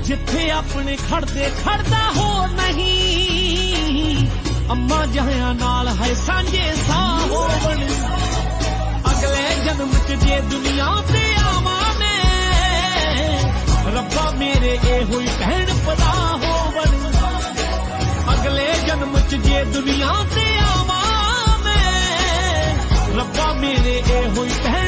जिथे अपने खड़दे खड़दा हो नहीं अम्मा जहां नाल है सांझे साह होवन अगले जन्म च जे दुनिया ते आवां मैं रब्बा मेरे ए होई भैन भरा होवन अगले जन्म च जे दुनिया ते आवां मैं रब्बा मेरे ए होई भैन